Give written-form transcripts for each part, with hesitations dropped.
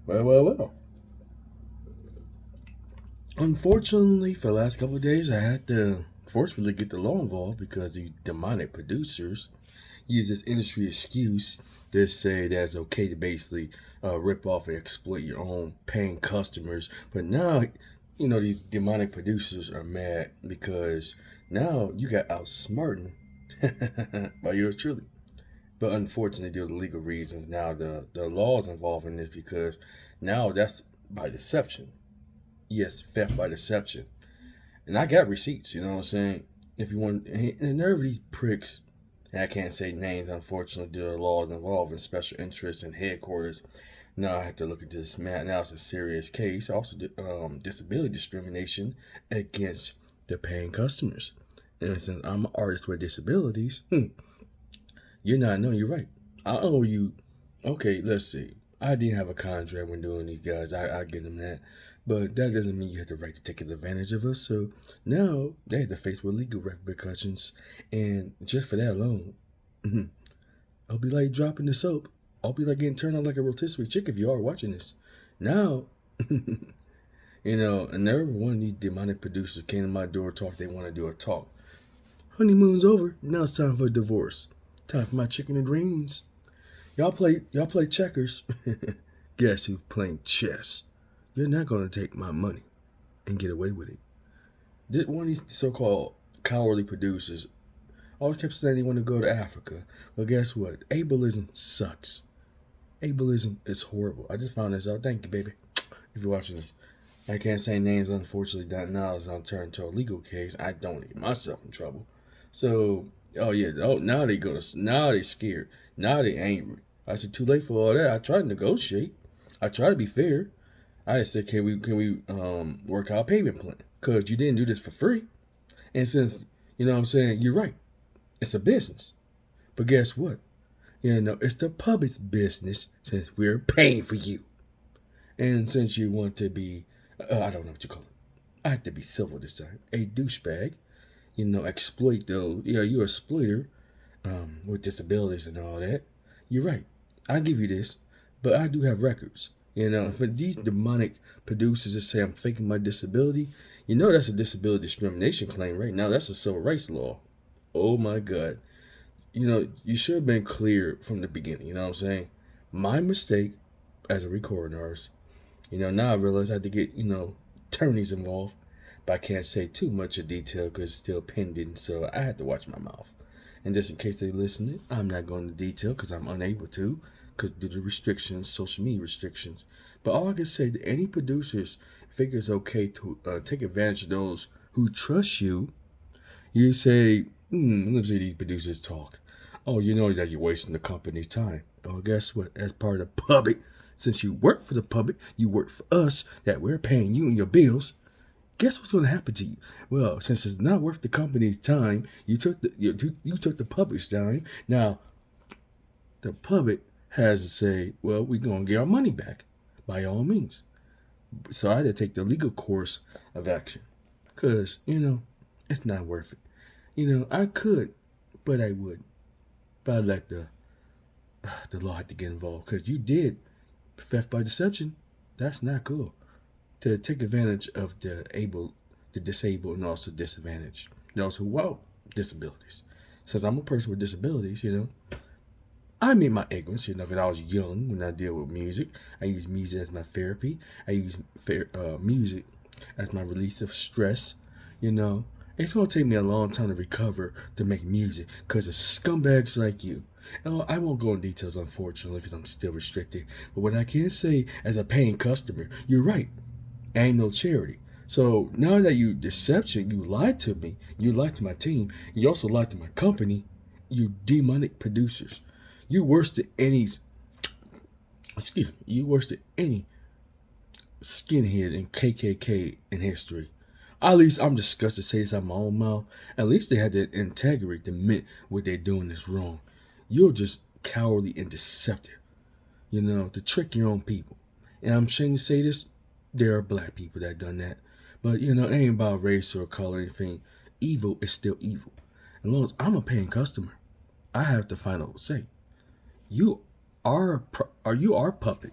Well. Unfortunately, for the last couple of days, I had to forcefully get the law involved because the demonic producers use this industry excuse to say that it's okay to basically rip off and exploit your own paying customers. But now, these demonic producers are mad because now you got outsmarted by yours truly. But unfortunately, due to legal reasons, now the laws involved in this because now that's by deception. Yes, theft by deception. And I got receipts, you know what I'm saying? If you want, and the nerve of these pricks, and I can't say names, unfortunately, due to the laws involving special interests and headquarters. Now I have to look into this. Man, now it's a serious case. Also, disability discrimination against the paying customers. And since I'm an artist with disabilities, you're not, no, you're right. I owe you, okay, let's see. I didn't have a contract when doing these guys. I get them that. But that doesn't mean you have the right to take advantage of us. So now they have to face with legal repercussions. And just for that alone, I'll be like dropping the soap. I'll be like getting turned on like a rotisserie chick if you are watching this. Now, and never one of these demonic producers came to my door talk they want to do a talk. Honeymoon's over. Now it's time for a divorce. Time for my chicken and greens. Y'all play checkers. Guess who's playing chess? You're not gonna take my money and get away with it. Did one of these so-called cowardly producers always kept saying they want to go to Africa? Well, guess what? Ableism sucks. Ableism is horrible. I just found this out. Thank you, baby. If you're watching this, I can't say names. Unfortunately, that now is on turn to a legal case. I don't want to get myself in trouble. So, oh yeah. Oh, now they scared. Now they angry. I said, too late for all that. I tried to negotiate. I tried to be fair. I just said, can we work out a payment plan? Because you didn't do this for free. And since, what I'm saying, you're right. It's a business. But guess what? It's the public's business since we're paying for you. And since you want to be, I don't know what you call it. I have to be civil this time. A douchebag. Exploit though. You're a exploiter with disabilities and all that. You're right. I give you this. But I do have records. For these demonic producers that say I'm faking my disability, that's a disability discrimination claim right now. That's a civil rights law. Oh my God. You should have been clear from the beginning. You know what I'm saying? My mistake as a recording artist. Now I realize I had to get, attorneys involved. But I can't say too much of detail because it's still pending. So I had to watch my mouth. And just in case they listening, I'm not going into detail because I'm unable to. Because due to restrictions, social media restrictions. But all I can say to any producers think it's okay to take advantage of those who trust you. You say, let me see these producers talk. Oh, you know that you're wasting the company's time. Oh, guess what? As part of the public, since you work for the public, you work for us, that we're paying you and your bills. Guess what's going to happen to you? Well, since it's not worth the company's time, you took the public's time. Now, the public has to say, well, we're going to get our money back by all means. So I had to take the legal course of action because, it's not worth it. I could, but I wouldn't. But I'd let the law have to get involved because you did theft by deception. That's not cool. To take advantage of the disabled, and also disadvantaged, those who want disabilities. Since I'm a person with disabilities, I admit my ignorance, because I was young when I deal with music. I use music as my therapy. I use music as my release of stress. It's going to take me a long time to recover to make music because of scumbags like you. I won't go in details, unfortunately, because I'm still restricted. But what I can say as a paying customer, you're right. I ain't no charity. So now that you deception, you lied to me. You lied to my team. You also lied to my company. You demonic producers. You worse than any skinhead in KKK in history. At least I'm disgusted to say this out of my own mouth. At least they had the integrity to admit what they're doing is wrong. You're just cowardly and deceptive. To trick your own people. And I'm ashamed to say this, there are black people that done that. But, it ain't about race or color or anything. Evil is still evil. As long as I'm a paying customer, I have the final say. You are our puppet.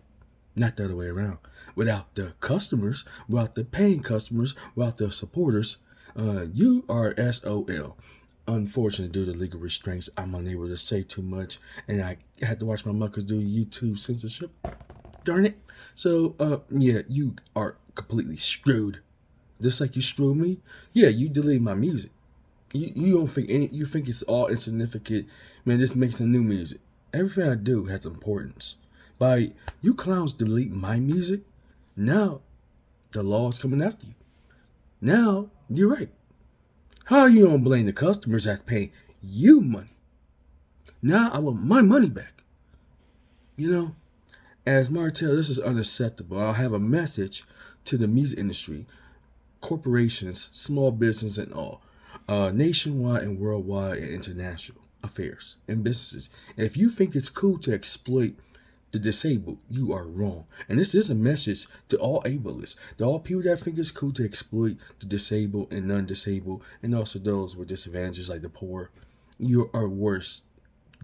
not the other way around. Without the customers, without the paying customers, without the supporters, you are SOL. Unfortunately, due to legal restraints, I'm unable to say too much, and I had to watch my muckers do YouTube censorship. Darn it. So, yeah, you are completely screwed. Just like you screwed me. Yeah, you delete my music. You don't think you think it's all insignificant. Man, just make some new music. Everything I do has importance. By you clowns delete my music, now the law is coming after you. Now you're right. How you don't blame the customers that's paying you money? Now I want my money back. You know, as Martell, this is unacceptable. I'll have a message to the music industry, corporations, small business, and all, nationwide and worldwide and international affairs and businesses. If you think it's cool to exploit the disabled, you are wrong. And this is a message to all ableists, to all people that think it's cool to exploit the disabled and non-disabled, and also those with disadvantages like the poor. You are worse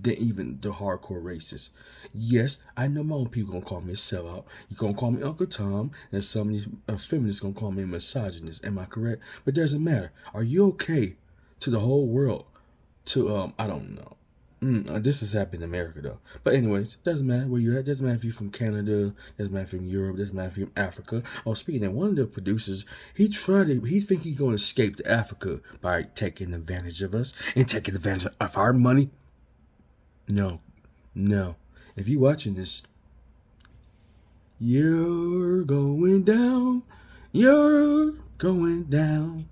than even the hardcore racists. Yes, I know my own people gonna call me a sellout. You're gonna call me Uncle Tom, and some of these feminists gonna call me a misogynist. Am I correct? But it doesn't matter. Are you okay to the whole world? To I don't know. This has happened in America though. But anyways, doesn't matter where you're at. Doesn't matter if you're from Canada. Doesn't matter if you're from Europe. Doesn't matter if you're from Africa. Oh, speaking of, one of the producers, he think he's gonna escape to Africa by taking advantage of us and taking advantage of our money. No, no. If you're watching this, you're going down. You're going down.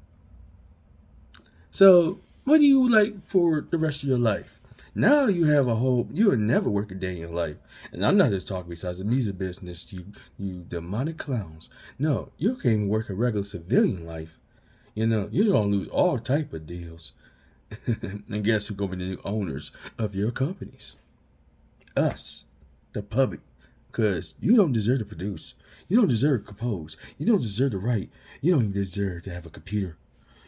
So, what do you like for the rest of your life? Now you have a whole, you'll never work a day in your life. And I'm not just talking besides the music business, you demonic clowns. No, you can't even work a regular civilian life. You know, you're going to lose all type of deals. And guess who's going to be the new owners of your companies? Us, the public. Because you don't deserve to produce. You don't deserve to compose. You don't deserve to write. You don't even deserve to have a computer.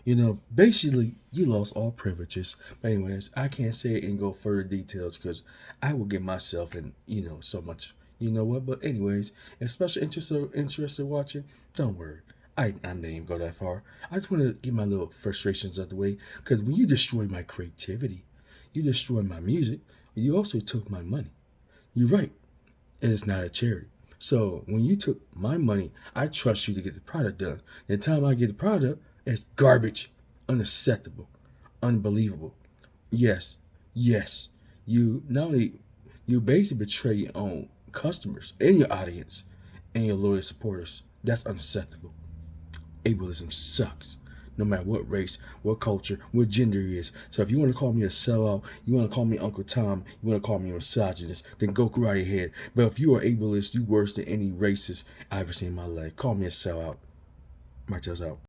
You know, basically, you lost all privileges. But anyways, I can't say it and go further details because I will get myself in, so much. You know what? But anyways, if special interested watching, don't worry. I didn't even go that far. I just want to get my little frustrations out the way. Because when you destroy my creativity, you destroy my music, you also took my money. You're right. It's not a charity. So when you took my money, I trust you to get the product done. The time I get the product, it's garbage, unacceptable, unbelievable. Yes, you not only, you basically betray your own customers and your audience and your loyal supporters. That's unacceptable. Ableism sucks. No matter what race, what culture, what gender he is. So if you want to call me a sellout, you want to call me Uncle Tom, you want to call me a misogynist, then go right ahead. But if you are ableist, you worse than any racist I've ever seen in my life. Call me a sellout. Martell's out.